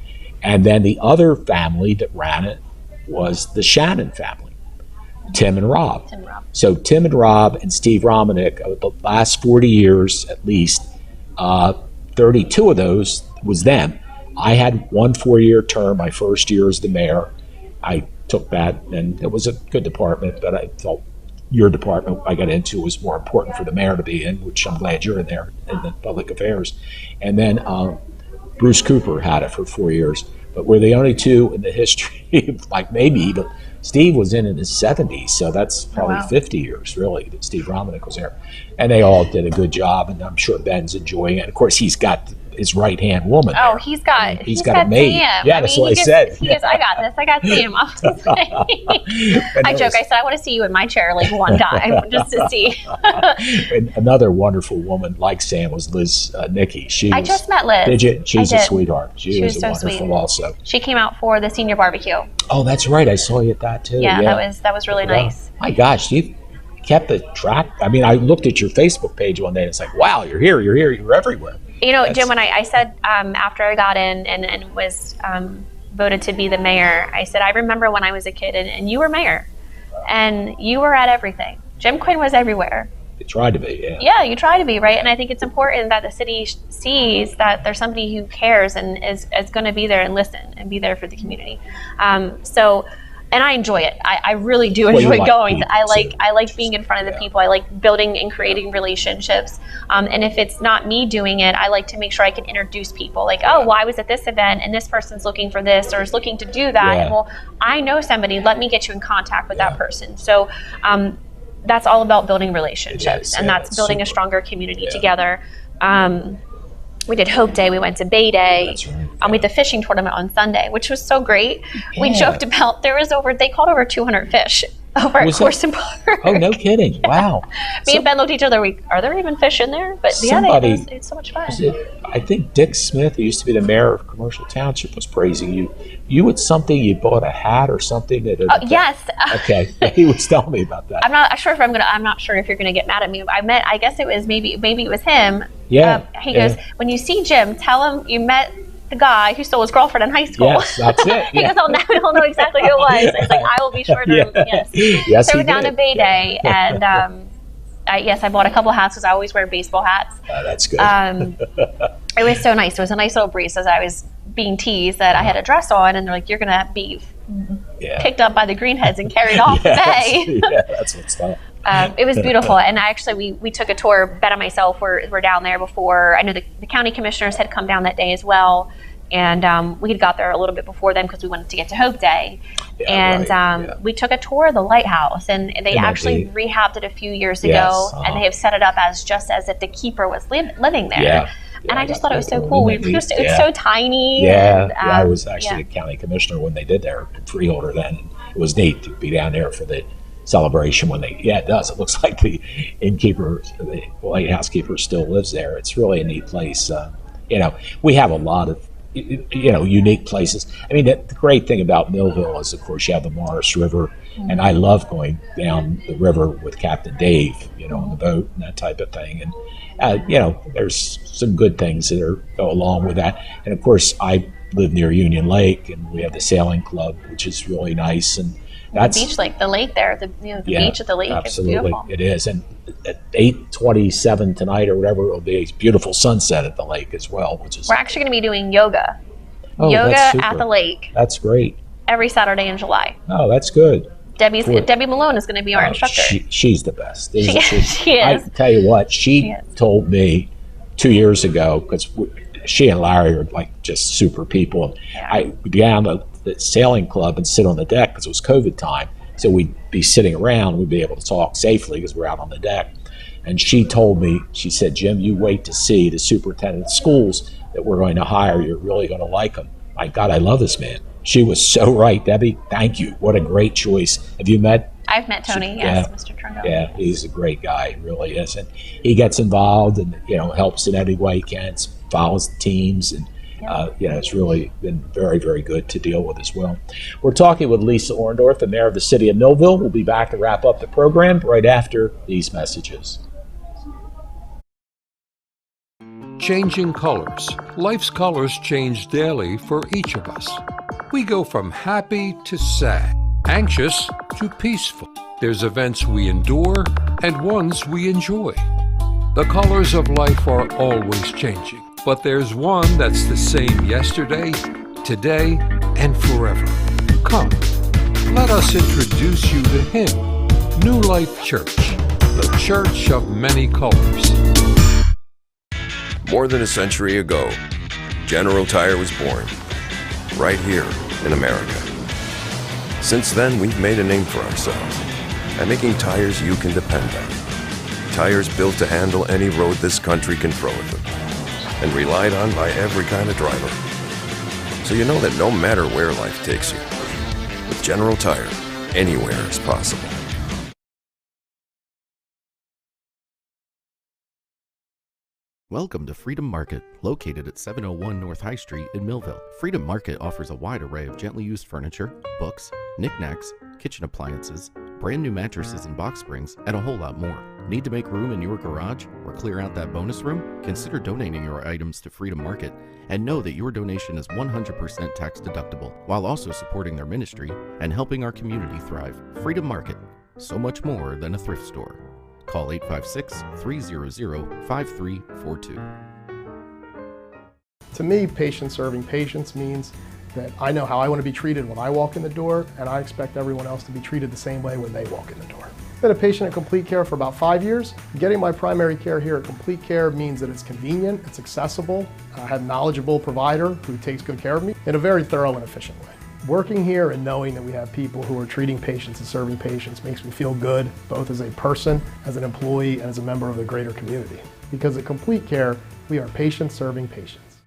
And then the other family that ran it was the Shannon family. Tim and Rob. So Tim and Rob and Steve Romanick, the last 40 years at least, 32 of those was them. I had 1 4-year term, my first year as the mayor. I took that, and it was a good department, but I felt your department I got into was more important for the mayor to be in, which I'm glad you're in there, in the public affairs. And then Bruce Cooper had it for 4 years, but we're the only two in the history, like maybe even Steve was in his 70s, so that's probably 50 years, really, that Steve Romanick was there. And they all did a good job, and I'm sure Ben's enjoying it. Of course, he's got his right-hand woman there. Oh, he's got a maid. Sam. Yeah, that's what I said. He goes, I got this. I got Sam. I joke. I said, I want to see you in my chair like one time, just to see. And another wonderful woman like Sam was Liz Nicky. I just met Liz. Did you? She's a sweetheart. She was so wonderful sweet. also. She came out for the senior barbecue. Oh, that's right. I saw you at that too. Yeah, that was really nice. My gosh, you kept the track. I mean, I looked at your Facebook page one day and it's like, wow, you're here, you're everywhere. You know, Jim, when I said after I got in and was voted to be the mayor, I said, I remember when I was a kid and you were mayor and you were at everything. Jim Quinn was everywhere. You tried to be, yeah. Yeah, you try to be, right? And I think it's important that the city sees that there's somebody who cares and is going to be there and listen and be there for the community. And I enjoy it. I really do enjoy going. I like being in front of the people. I like building and creating relationships. And if it's not me doing it, I like to make sure I can introduce people. Like, oh, well, I was at this event and this person's looking for this or is looking to do that. Yeah. And well, I know somebody. Let me get you in contact with that person. So that's all about building relationships, and that's building a stronger community together. We did Hope Day. We went to Bay Day. That's right. We had the fishing tournament on Sunday, which was so great. We joked about they caught over 200 fish over at Was it? Corson Park. Oh, no kidding. Wow. Me and Ben looked at each other. Are there even fish in there? But yeah, Somebody- it's so much fun. I think Dick Smith, who used to be the mayor of Commercial Township, was praising you. You had something, you bought a hat or something. Yes. Okay. He was telling me about that. I'm not sure if you're gonna get mad at me. I guess it was maybe it was him. Yeah. He goes, when you see Jim, tell him you met the guy who stole his girlfriend in high school. Yes, that's it. He Yeah. goes, he'll know exactly who it was. It's like, I will be sure to. Yeah. Yes. Yes, So he we're down did. to Bay Day, and I bought a couple hats because I always wear baseball hats. That's good. It was so nice. It was a nice little breeze as I was being teased that I had a dress on, and they're like, "You're gonna be picked up by the greenheads and carried off the bay." Yeah, that's what's up. It was beautiful, and actually we took a tour. Ben and myself were down there before. I know the county commissioners had come down that day as well, and we had got there a little bit before them because we wanted to get to Hope Day. We took a tour of the lighthouse, and they actually rehabbed it a few years ago, and they have set it up as if the keeper was living there. Yeah. And I just thought it was so cool. It's so tiny. Yeah, and, I was actually the county commissioner when they did their freeholder then. And it was neat to be down there for the celebration when it does. It looks like the innkeeper, the lighthouse keeper still lives there. It's really a neat place. We have a lot of, unique places. I mean, the great thing about Millville is, of course, you have the Morris River, and I love going down the river with Captain Dave, on the boat and that type of thing. And, there's some good things that go along with that. And, of course, I live near Union Lake, and we have the sailing club, which is really nice. And that's the beach lake, the lake there, the beach at the lake. Absolutely, it's beautiful. it is. And at 8:27 tonight or whatever, it'll be a beautiful sunset at the lake as well, which is. We're actually going to be doing yoga. Oh, yoga that's super. at the lake. That's great. Every Saturday in July. Oh, that's good. Debbie Malone is going to be our instructor. She's the best. She is. I tell you what, she told me 2 years ago, because she and Larry are like just super people. And I would get down to the sailing club and sit on the deck because it was COVID time. So we'd be sitting around, we'd be able to talk safely because we're out on the deck. And she told me, she said, Jim, you wait to see the superintendent of schools that we're going to hire. You're really going to like him. My God, I love this man. She was so right, Debbie. Thank you. What a great choice. Have you met? I've met Tony, yes, Mr. Trungo. Yeah, he's a great guy, he really is. And he gets involved and, helps in any way he can, follows the teams. And, it's really been very, very good to deal with as well. We're talking with Lisa Orndorf, the mayor of the city of Millville. We'll be back to wrap up the program right after these messages. Changing colors. Life's colors change daily for each of us. We go from happy to sad, anxious to peaceful. There's events we endure and ones we enjoy. The colors of life are always changing, but there's one that's the same yesterday, today, and forever. Come, let us introduce you to him, New Life Church, the church of many colors. More than a century ago, General Tire was born, right here in America. Since then, we've made a name for ourselves by making tires you can depend on. Tires built to handle any road this country can throw at them, and relied on by every kind of driver. So you know that no matter where life takes you, with General Tire, anywhere is possible. Welcome to Freedom Market, located at 701 North High Street in Millville. Freedom Market offers a wide array of gently used furniture, books, knickknacks, kitchen appliances, brand new mattresses and box springs, and a whole lot more. Need to make room in your garage or clear out that bonus room? Consider donating your items to Freedom Market and know that your donation is 100% tax deductible, while also supporting their ministry and helping our community thrive. Freedom Market, so much more than a thrift store. Call 856-300-5342. To me, patient serving patients means that I know how I want to be treated when I walk in the door, and I expect everyone else to be treated the same way when they walk in the door. I've been a patient at Complete Care for about 5 years. Getting my primary care here at Complete Care means that it's convenient, it's accessible, I have a knowledgeable provider who takes good care of me in a very thorough and efficient way. Working here and knowing that we have people who are treating patients and serving patients makes me feel good, both as a person, as an employee, and as a member of the greater community. Because at Complete Care, we are patients serving patients.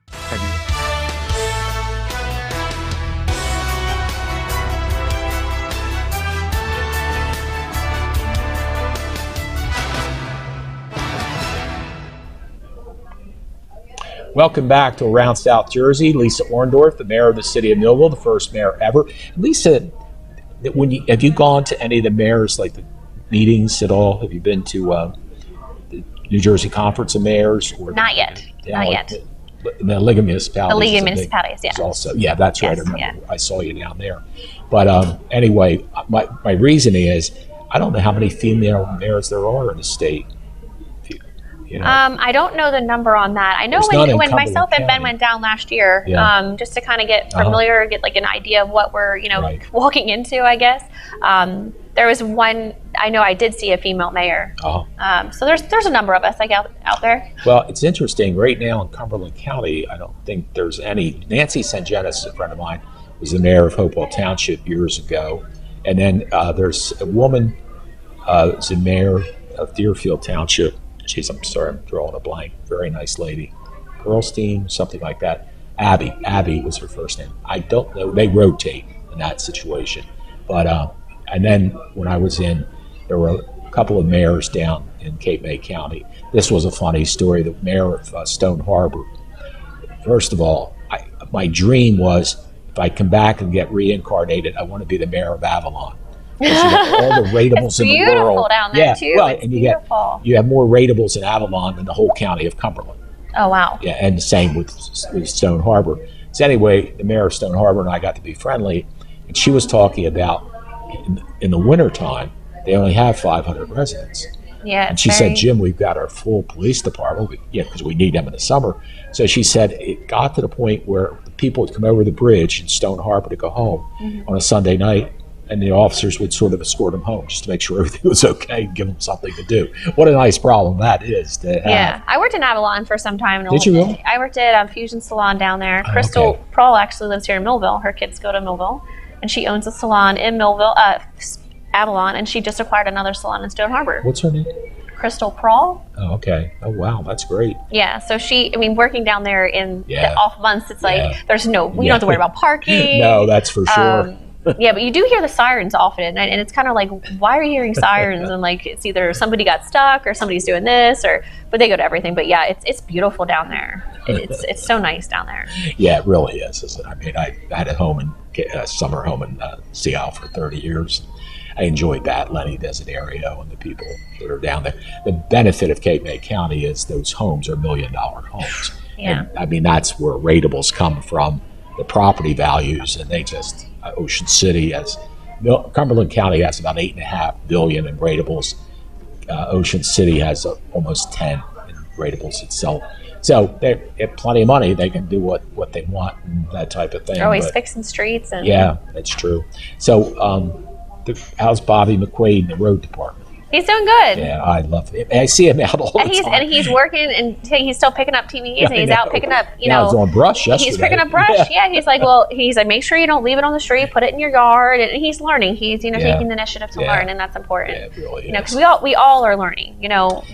Welcome back to Around South Jersey. Lisa Orndorf, the mayor of the city of Millville, the first mayor ever. Lisa, have you gone to any of the mayors, like the meetings at all? Have you been to the New Jersey Conference of Mayors? Or Not yet. Not yet. The League of Municipalities. The League of Municipalities, yes. Also, yeah, that's right. Yes, I remember. yeah. I saw you down there. But anyway, my reasoning is I don't know how many female mayors there are in the state. You know. I don't know the number on that. I know when myself and Ben went down last year, just to kind of get familiar, get like an idea of what we're walking into, I guess. There was one. I know I did see a female mayor. So there's a number of us out there. Well, it's interesting. Right now in Cumberland County, I don't think there's any. Nancy Sangenis, a friend of mine, was the mayor of Hopewell Township years ago, and then there's a woman who's the mayor of Deerfield Township. I'm sorry, I'm drawing a blank. Very nice lady. Pearlstein, something like that. Abby was her first name. I don't know. They rotate in that situation. But, and then when I was there were a couple of mayors down in Cape May County. This was a funny story. The mayor of Stone Harbor. First of all, my dream was if I come back and get reincarnated, I want to be the mayor of Avalon. You get all the ratables in the world. It's beautiful down there too. Well, it's and beautiful. you have more ratables in Avalon than the whole county of Cumberland. Oh wow. Yeah, and the same with Stone Harbor. So anyway, the mayor of Stone Harbor and I got to be friendly, and she was talking about in the wintertime, they only have 500 residents. Yeah. And she said, Jim, we've got our full police department, because we need them in the summer. So she said it got to the point where the people would come over the bridge in Stone Harbor to go home on a Sunday night, and the officers would sort of escort them home just to make sure everything was okay and give them something to do. What a nice problem that is to have. Yeah, I worked in Avalon for some time. Did you really? I worked at Fusion Salon down there. Crystal Prawl actually lives here in Millville. Her kids go to Millville, and she owns a salon in Millville, Avalon, and she just acquired another salon in Stone Harbor. What's her name? Crystal Prawl. Oh, okay. Oh, wow. That's great. Yeah. So working down there in the off months, it's like there's we don't have to worry about parking. No, that's for sure. Yeah, but you do hear the sirens often, and it's kind of like, why are you hearing sirens? And like, it's either somebody got stuck or somebody's doing this, but they go to everything. But yeah, it's beautiful down there. It's so nice down there. Yeah, it really is, isn't it? I mean, I had a summer home in Seattle for 30 years. I enjoyed that, Lenny Desiderio and the people that are down there. The benefit of Cape May County is those homes are $1 million homes. Yeah. And, I mean, that's where ratables come from, the property values, and they just, Ocean City Cumberland County has about $8.5 billion in ratables. Ocean City has almost 10 in ratables itself. So they have plenty of money. They can do what they want and that type of thing. They're always fixing streets. And yeah, that's true. So how's Bobby McQuaid in the road department? He's doing good. Yeah, I love him. I see him out all the time. And he's working, and he's still picking up TVs, and he's out picking up, I was on brush yesterday. He's picking up brush, yeah. He's like, make sure you don't leave it on the street, put it in your yard, and he's learning. He's, taking the initiative to learn, and that's important. Yeah, it really is. Because we all are learning,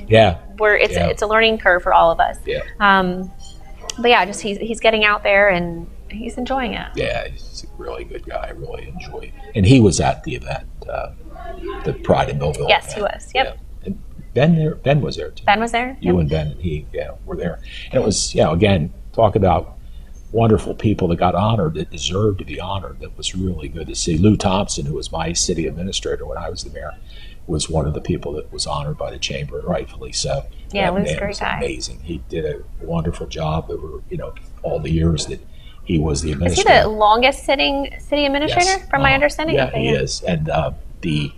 Yeah. It's a learning curve for all of us. Yeah. But yeah, just he's getting out there, and he's enjoying it. Yeah, he's a really good guy. I really enjoy it. And he was at the event, the Pride in Millville. Yes, he was. Yep. Yeah. And Ben was there too. Ben was there. You and Ben and he, were there. And it was, again, talk about wonderful people that got honored, that deserved to be honored. That was really good to see. Lou Thompson, who was my city administrator when I was the mayor, was one of the people that was honored by the chamber, and rightfully so. Yeah, Lou's a great guy. Amazing. He did a wonderful job over, all the years that he was the administrator. Is he the longest sitting city administrator, from my understanding? Yeah, he is. And the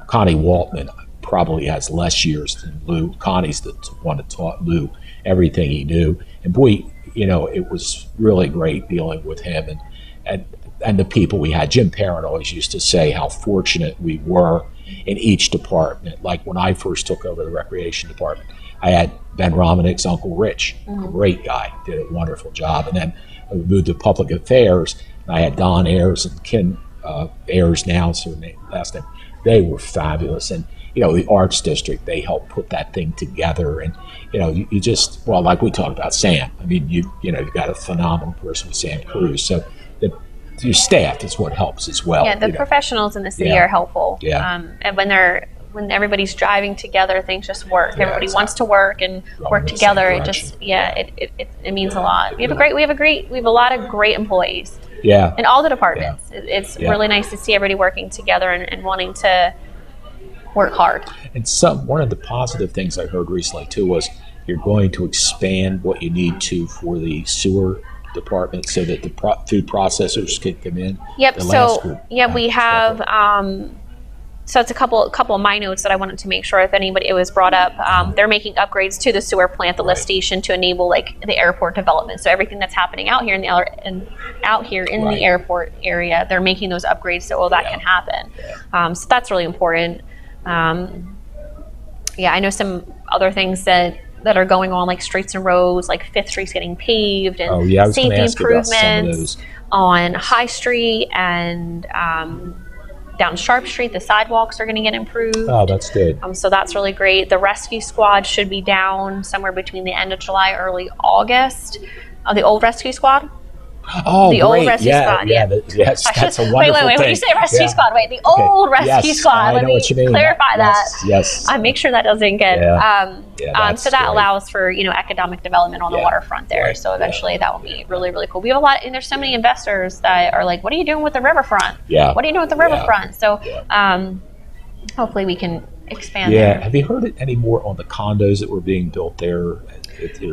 Connie Waltman probably has less years than Lou. Connie's the one that taught Lou everything he knew. And boy, it was really great dealing with him and the people we had. Jim Parent always used to say how fortunate we were in each department. Like when I first took over the recreation department, I had Ben Romanik's Uncle Rich, great guy, did a wonderful job. And then I moved to public affairs, and I had Don Ayers and Ken Ayers now, so last name. They were fabulous. And, the Arts District, they helped put that thing together. And, you just, like we talked about Sam. I mean, you've got a phenomenal person with Sam Cruz. So your staff is what helps as well. Yeah, the professionals in the city are helpful. Yeah. And when they're when everybody's driving together, things just work. Yeah, Everybody exactly. wants to work and work in the same together. It direction. just, it means a lot. We have a lot of great employees Yeah. in all the departments. It's Yeah. really nice to see everybody working together and wanting to work hard. And one of the positive things I heard recently too was you're going to expand what you need to for the sewer department so that the food processors can come in. Yep. The last group. We have. So it's a couple of my notes that I wanted to make sure if anybody it was brought up. They're making upgrades to the sewer plant, the lift station, to enable like the airport development. So everything that's happening out here in Right. the airport area, they're making those upgrades so that can happen. So that's really important. I know some other things that are going on, like streets and roads, like 5th Street's getting paved, and I was gonna safety ask you about some of improvements those. on High Street and down Sharp Street. The sidewalks are going to get improved. Oh, that's good. So that's really great. The rescue squad should be down somewhere between the end of July, early August. The old rescue squad. Oh, The great. old rescue squad, yeah. Yes, I that's a should- wonderful wait. thing. When you say rescue Yeah. squad, wait, the Okay. old rescue Yes, squad. I Let know me what you mean. clarify that. Yes. Make sure that doesn't get. Yeah. That's So that great. allows for economic development on the Yeah. waterfront there. Right. So eventually that will be really, really cool. We have a lot, and there's so many investors that are like, "What are you doing with the riverfront? Yeah. What are you doing with the Yeah. riverfront?" So Yeah. hopefully we can expand Yeah. there. Have you heard any more on the condos that were being built there?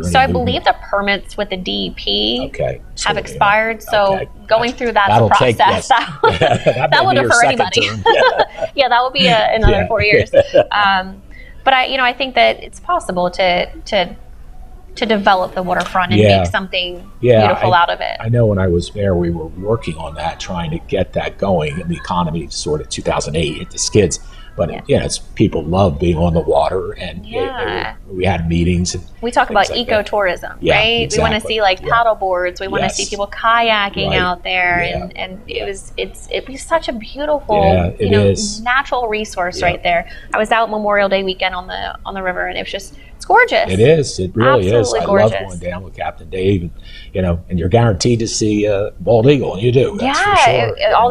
So I believe the permits with the DEP Okay. have expired. So Okay. going through that's That'll a process. take- yes. That may will be your defer second anybody. term. Yeah, that will be another Yeah. 4 years. But I think that it's possible to develop the waterfront and Yeah. make something Yeah, beautiful out of it. I know when I was there, we were working on that, trying to get that going. And the economy sort of 2008 hit the skids. But it's people love being on the water, and we had meetings. And We talk about things like that. ecotourism, Yeah, right? We want to exactly. see like Yeah. paddle boards. We want to Yes. see people kayaking Right. out there, Yeah. and it'd be such a beautiful, Yeah, it is. natural resource Yeah. right there. I was out Memorial Day weekend on the river, and it's gorgeous. It is. It really is. Absolutely I gorgeous. love going down with Captain Dave, and you're guaranteed to see bald eagle, and you do. That's for sure. all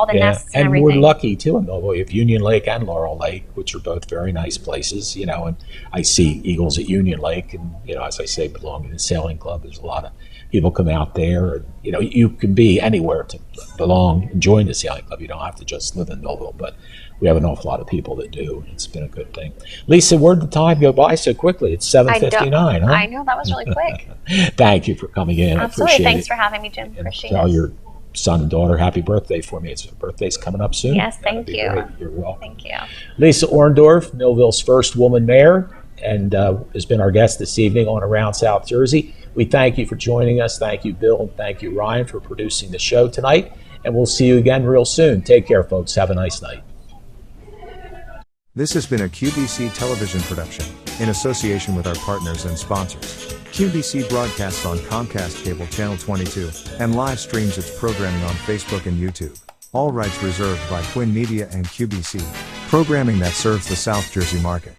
the nests and everything. we're lucky too in Millville. We have Union Lake and Laurel Lake, which are both very nice places. And I see eagles at Union Lake, and as I say, belonging to the sailing club. There's a lot of people come out there, and you can be anywhere to belong and join the sailing club. You don't have to just live in Millville, but we have an awful lot of people that do. It's been a good thing. Lisa, where'd the time go by so quickly? It's 7:59, huh? I know, that was really quick. Thank you for coming in. I Absolutely. appreciate Thanks it. for having me, Jim. And Appreciate tell it. your son and daughter happy birthday for me. His birthday's coming up soon. Yes, That'd thank be you. great. You're welcome. Thank you. Lisa Orndorf, Millville's first woman mayor, and has been our guest this evening on Around South Jersey. We thank you for joining us. Thank you, Bill, and thank you, Ryan, for producing the show tonight. And we'll see you again real soon. Take care, folks. Have a nice night. This has been a QBC television production, in association with our partners and sponsors. QBC broadcasts on Comcast Cable Channel 22, and live streams its programming on Facebook and YouTube. All rights reserved by Quinn Media and QBC, programming that serves the South Jersey market.